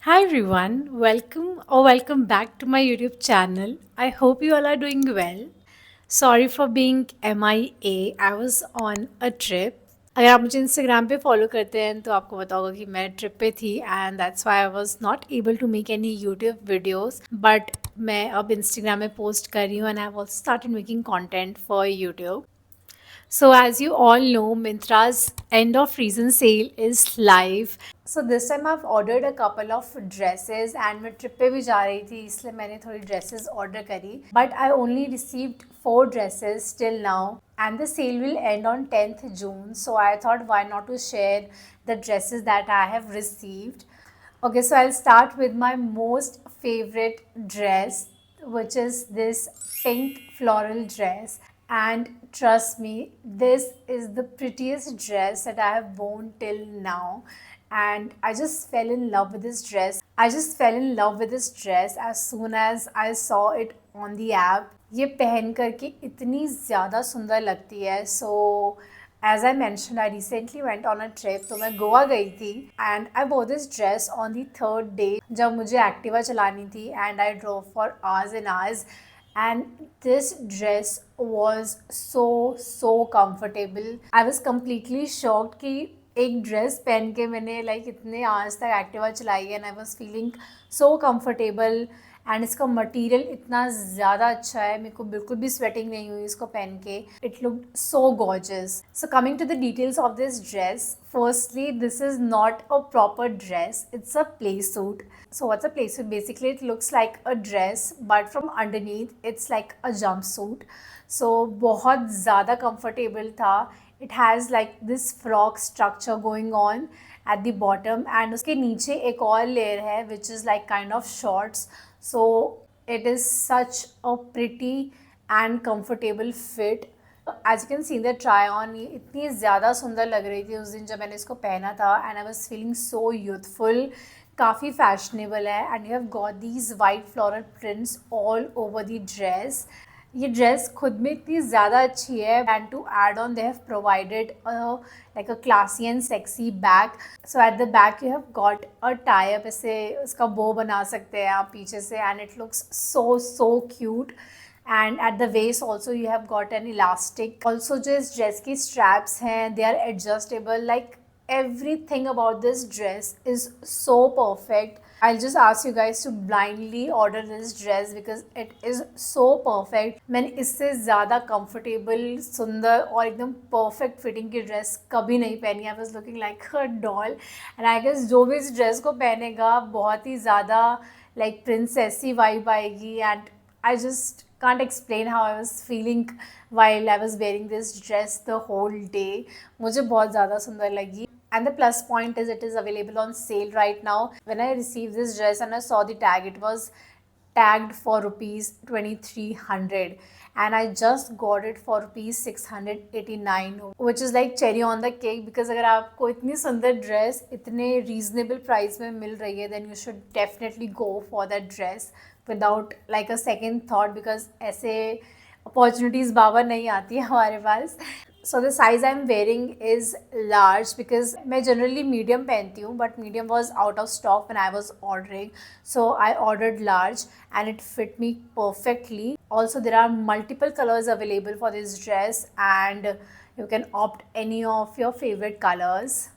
Hi everyone, welcome back to my YouTube channel. I hope you all are doing well. Sorry for being MIA. I was on a trip. अगर आप मुझे Instagram पे follow करते हैं तो आपको पता होगा कि मैं ट्रिप पे थी and that's why I was not able to make any YouTube videos but मैं अब इंस्टाग्राम में पोस्ट कर रही हूँ and I have also started making content for YouTube. So, as you all know, Mintra's end of season sale is live. So this time I've ordered a couple of dresses and मैं trip पे भी जा रही थी इसलिए मैंने थोड़ी dresses order करी. But I only received 4 dresses till now and the sale will end on 10th June. So I thought why not to share the dresses that I have received. Okay, so I'll start with my most favorite dress, which is this pink floral dress. And trust me, this is the prettiest dress that I have worn till now. And I just fell in love with this dress. I just fell in love with this dress as soon as I saw it on the app. ये पहन करके इतनी ज़्यादा सुंदर लगती है. So as I mentioned, I recently went on a trip. तो मैं गोवा गई थी and I wore this dress on the third day जब मुझे एक्टिवा चलानी थी and I drove for hours and hours. And this dress was so comfortable. I was completely shocked कि एक ड्रेस पहन के मैंने इतने आज तक एक्टिवा चलाई है and I was feeling so comfortable and इसका मटेरियल इतना ज़्यादा अच्छा है, मेरे को बिल्कुल भी स्वेटिंग नहीं हुई इसको पहन के. It look so gorgeous. So coming to the details of this dress, firstly, this is not a proper dress, it's a play suit. So what's a play suit? Basically it looks like a dress but from underneath it's like a jumpsuit. So बहुत ज़्यादा comfortable था. It has like this frog structure going on at the bottom and उसके नीचे एक और layer है which is like kind of shorts. So it is such a pretty and comfortable fit. As you can see the try on, ये इतनी ज़्यादा सुंदर लग रही थी उस दिन जब मैंने इसको पहना था and I was feeling so youthful. काफ़ी फैशनेबल है and you have got these white floral prints all over the dress. ये ड्रेस खुद में इतनी ज़्यादा अच्छी है and to add on they have provided like a classy and sexy back. So at the back you have got a tie up, ऐसे उसका bow बना सकते हैं आप पीछे से and it looks so cute. And at the waist also you have got an elastic. Also जो इस ड्रेस की straps हैं they are adjustable. Like everything about this dress is so perfect. I'll just ask you guys to blindly order this dress because it is so perfect. मैंने इससे ज़्यादा comfortable, सुंदर और एकदम perfect fitting की dress कभी नहीं पहनी. I was looking like a doll and I guess जो भी इस ड्रेस को पहनेगा बहुत ही ज़्यादा like princessy vibe आएगी. And I just can't explain how I was feeling while I was wearing this dress the whole day. मुझे बहुत ज़्यादा सुंदर लगी. And the plus point is it is available on sale right now. When I received this dress and I saw the tag, it was tagged for rupees 2300 and I just got it for rupees 689, which is like cherry on the cake because अगर आपको इतनी सुंदर dress इतने reasonable price में मिल रही है then you should definitely go for that dress without like a second thought because ऐसे opportunities बाबा नहीं आती है हमारे पास. So the size I'm wearing is large because मैं generally medium पहनती हूँ but medium was out of stock when I was ordering. So I ordered large and it fit me perfectly. Also there are multiple colors available for this dress and you can opt any of your favorite colors.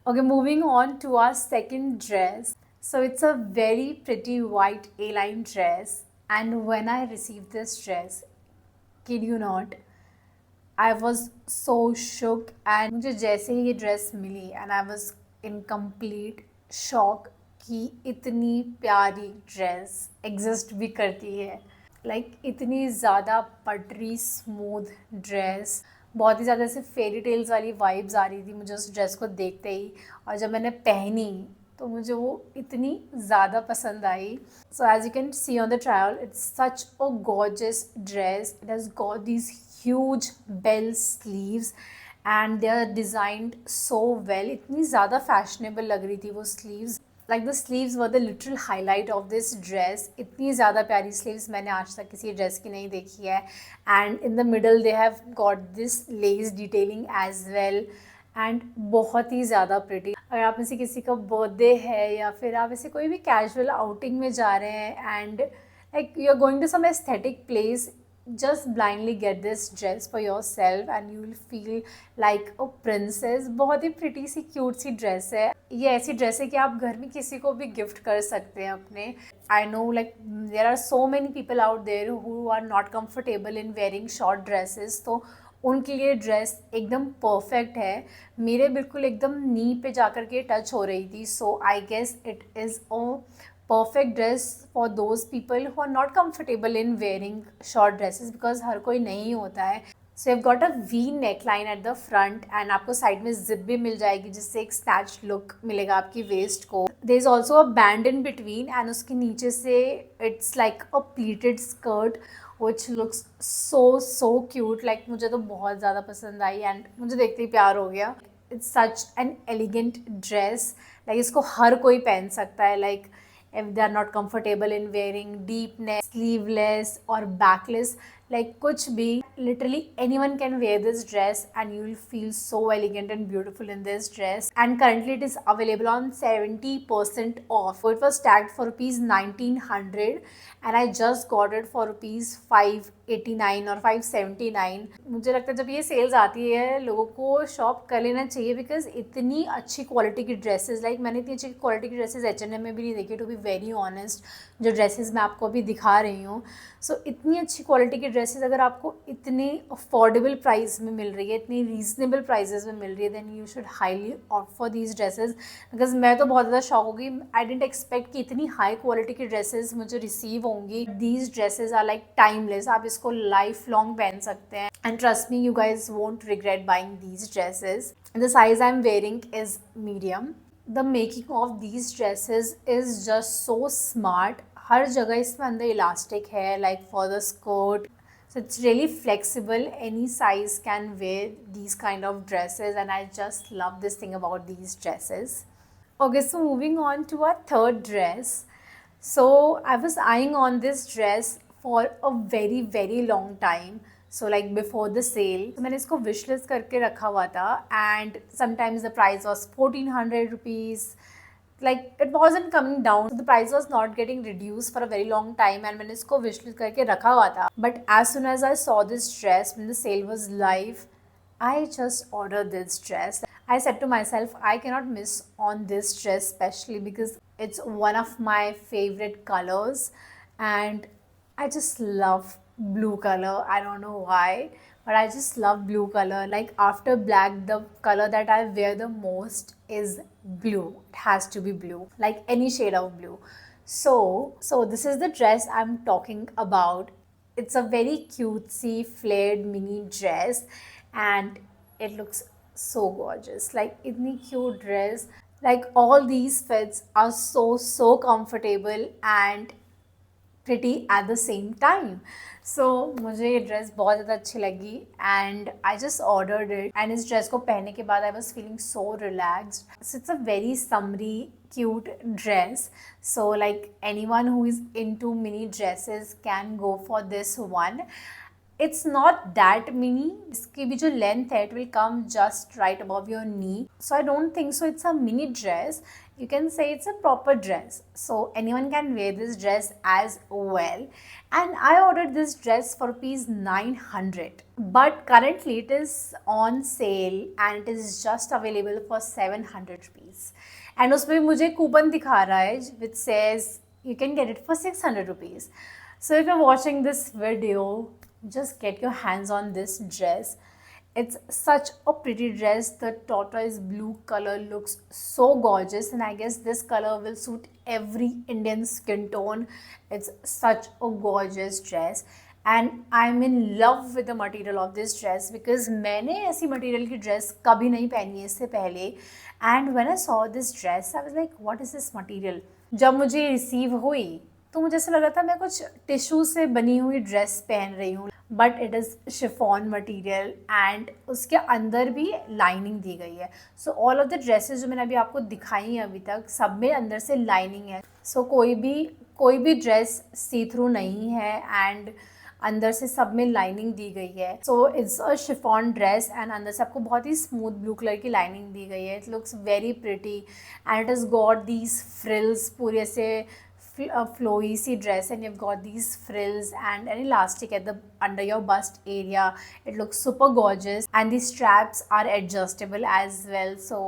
Okay, moving on to our second dress. So it's a very pretty white A-line dress and when I received this dress, kid you not, I was so shook and मुझे जैसे ही ये dress मिली and I was in complete shock कि इतनी प्यारी dress exist भी करती है. लाइक इतनी ज़्यादा पटरी स्मूथ ड्रेस, बहुत ही ज़्यादा ऐसे फेरी टेल्स वाली वाइब्स आ रही थी मुझे उस ड्रेस को देखते ही. और जब मैंने पहनी तो मुझे वो इतनी ज़्यादा पसंद आई. So as you can see on the trial it's such a gorgeous dress. It has got these huge bell sleeves and they are designed so well. इतनी ज़्यादा fashionable लग रही थी वो sleeves. Like the sleeves were the literal highlight of this dress. इतनी ज़्यादा प्यारी sleeves मैंने आज तक किसी ड्रेस की नहीं देखी है. And in the middle they have got this lace detailing as well and बहुत ही ज़्यादा pretty. अगर आप में से किसी का बर्थडे है या फिर आप ऐसे कोई भी कैजुअल आउटिंग में जा रहे हैं and like you are going to some aesthetic place, just blindly get this dress for yourself and you will feel like a princess. बहुत ही प्रिटी सी क्यूट सी ड्रेस है ये। ऐसी ड्रेस है कि आप घर में किसी को भी गिफ्ट कर सकते हैं अपने। I know like there are so many people out there who are not comfortable in wearing short dresses, तो उनके लिए ड्रेस एकदम परफेक्ट है। मेरे बिल्कुल एकदम नी पे जाकर के टच हो रही थी, so I guess it is a perfect dress for those people who are not comfortable in wearing short dresses, because हर कोई नहीं होता है। So you've got a V neckline at the front and आपको side में zip भी मिल जाएगी जिससे एक स्टैच लुक मिलेगा आपकी वेस्ट को। There is also a band in between and उसके नीचे से it's like a pleated skirt which looks so cute। like मुझे तो बहुत ज़्यादा पसंद आई एंड मुझे देखते ही प्यार हो गया। It's such an elegant dress, like इसको हर कोई पहन सकता है। like if they are not comfortable in wearing deep neck, sleeveless or backless, like कुछ भी, literally anyone can wear this dress and you will feel so elegant and beautiful in this dress. And currently it is available on 70% off. So it was tagged for rupees 1900 and I just got it for rupees 589 और 579। मुझे लगता है जब ये sales आती है लोगों को शॉप कर लेना चाहिए, बिकॉज इतनी अच्छी क्वालिटी की ड्रेसेस, लाइक मैंने इतनी अच्छी क्वालिटी की ड्रेसेस H&M में भी नहीं देखी, टू बी वेरी ऑनेस्ट। जो ड्रेसेस मैं आपको अभी दिखा रही हूँ, सो इतनी अच्छी क्वालिटी की ड्रेसेस अगर आपको इतने अफोर्डेबल प्राइस में मिल रही है, इतनी रीजनेबल प्राइसेस में मिल रही है, then you should highly opt for these dresses. Because मैं तो बहुत ज़्यादा शॉक हो गई। आई डिडंट एक्सपेक्ट कि इतनी हाई क्वालिटी की ड्रेसेस मुझे रिसीव होंगी। These dresses are like timeless, आप इसको लाइफ लॉन्ग पहन सकते हैं and trust me, you guys won't regret buying these dresses. The size I am wearing is medium. The making of these dresses is just so smart. हर जगह इसमें अंदर elastic है, like for the skirt, so it's really flexible. Any size can wear these kind of dresses and I just love this thing about these dresses. Okay, so moving on to our third dress. So I was eyeing on this dress for a very long time, so like before the sale, so मैंने इसको wish list करके रखा हुआ था and sometimes the price was 1400 rupees, like it wasn't coming down, so the price was not getting reduced for a very long time and मैंने इसको wish list करके रखा हुआ था। But as soon as I saw this dress when the sale was live, I just ordered this dress. I said to myself, I cannot miss on this dress, especially because it's one of my favorite colors and I just love blue color. I don't know why, but I just love blue color. Like after black, the color that I wear the most is blue. It has to be blue, like any shade of blue. So this is the dress I'm talking about. It's a very cutesy flared mini dress and it looks so gorgeous. Like itni cute dress, like all these fits are so comfortable and pretty at the same time. So मुझे ये dress बहुत ज़्यादा अच्छी लगी and I just ordered it and इस dress को पहनने के बाद I was feeling so relaxed. So it's a very summery cute dress, so like anyone who is into mini dresses can go for this one. It's not that mini. इसकी भी जो length है, it will come just right above your knee. So I don't think so it's a mini dress. You can say it's a proper dress. So anyone can wear this dress as well. And I ordered this dress for rupees 900. But currently it is on sale and it is just available for 700 rupees. And उसमें मुझे coupon दिखा रहा है which says you can get it for 600 rupees. So if you're watching this video, just get your hands on this dress. It's such a pretty dress. The tortoise blue color looks so gorgeous and I guess this color will suit every Indian skin tone. It's such a gorgeous dress and I'm in love with the material of this dress because मैंने ऐसी material की dress कभी नहीं पहनी है इससे पहले। And when I saw this dress, I was like, what is this material? जब मुझे receive हुई तो मुझे ऐसा लगा था मैं कुछ टिश्यू से बनी हुई ड्रेस पहन रही हूँ, but it is chiffon material and उसके अंदर भी लाइनिंग दी गई है। So all of the dresses जो मैंने अभी आपको दिखाई हैं अभी तक, सब में अंदर से लाइनिंग है। सो कोई भी ड्रेस सी थ्रू नहीं है एंड अंदर से सब में लाइनिंग दी गई है. So it's a chiffon dress and अंदर से आपको बहुत ही स्मूथ ब्लू कलर की लाइनिंग दी गई है. It looks very pretty and it has got these frills, पूरे ऐसे flowy C dress, and you've got these frills and an elastic at the under your bust area. It looks super gorgeous and the straps are adjustable as well, so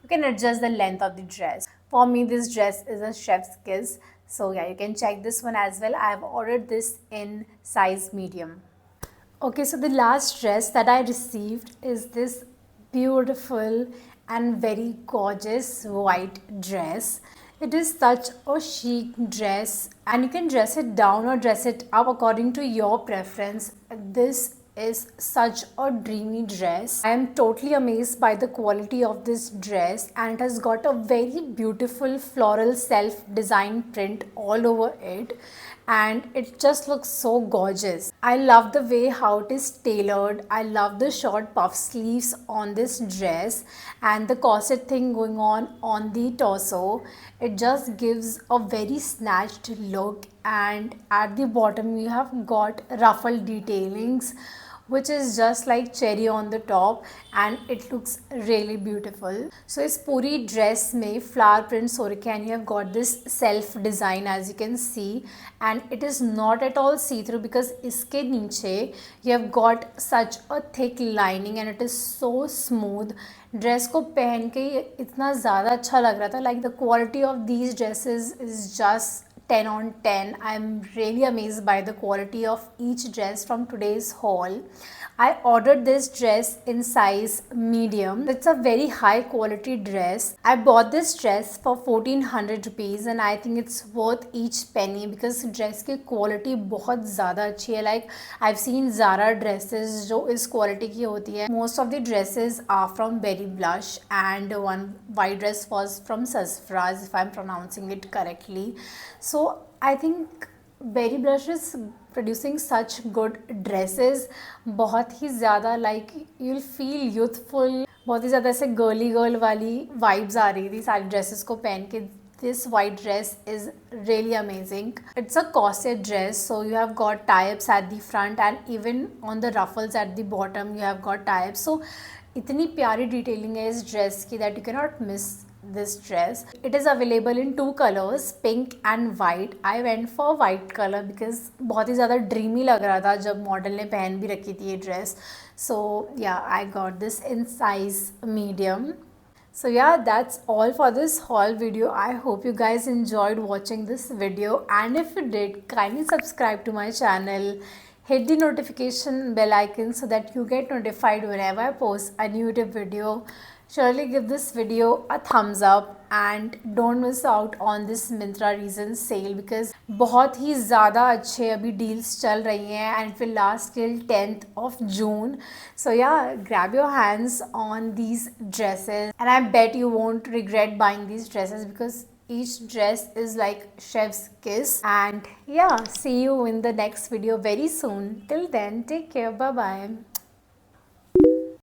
you can adjust the length of the dress. For me, this dress is a chef's kiss, so yeah, you can check this one as well. I have ordered this in size medium. Okay, so the last dress that I received is this beautiful and very gorgeous white dress. It is such a chic dress and you can dress it down or dress it up according to your preference. This is such a dreamy dress. I am totally amazed by the quality of this dress, and it has got a very beautiful floral self-designed print all over it, and it just looks so gorgeous. I love the way how it is tailored. I love the short puff sleeves on this dress and the corset thing going on the torso. It just gives a very snatched look, and at the bottom you have got ruffled detailings which is just like cherry on the top, and it looks really beautiful. So इस पूरी dress में flower prints हो रखे हैं, and you have got this self design as you can see, and it is not at all see through because इसके नीचे you have got such a thick lining and it is so smooth. Dress को पहन के इतना ज़्यादा अच्छा लग रहा था. Like the quality of these dresses is just 10 on 10. I'm really amazed by the quality of each dress from today's haul. I ordered this dress in size medium. It's a very high quality dress. I bought this dress for 1400 rupees and I think it's worth each penny because dress की quality बहुत ज़्यादा अच्छी है. Like I've seen Zara dresses जो इस quality की होती है. Most of the dresses are from Berry Blush and one white dress was from Sassafras, if I'm pronouncing it correctly. So I think Berry Blush is producing such good dresses. बहुत ही ज़्यादा like you'll feel youthful. बहुत ही ज़्यादा ऐसे girly girl वाली vibes आ रही थी सारी dresses को पहन के. This white dress is really amazing. It's a corset dress, so you have got tie-ups at the front and even on the ruffles at the bottom you have got tie-ups. So इतनी प्यारी detailing है इस dress की that you cannot miss this dress. It is available in two colors, pink and white. I went for white color because बहुत ही ज़्यादा dreamy लग रहा था जब मॉडल ने पहन भी रखी थी ये dress. So yeah, I got this in size medium. So yeah, that's all for this haul video. I hope you guys enjoyed watching this video, and if you did, kindly subscribe to my channel. Hit the notification bell icon so that you get notified whenever I post a new YouTube video. Surely give this video a thumbs up and don't miss out on this Myntra Reason sale because बहुत ही ज़्यादा अच्छे अभी deals चल रही हैं and it will last till 10th of June. So yeah, grab your hands on these dresses and I bet you won't regret buying these dresses because each dress is like chef's kiss. And yeah, see you in the next video very soon. Till then, take care. Bye bye.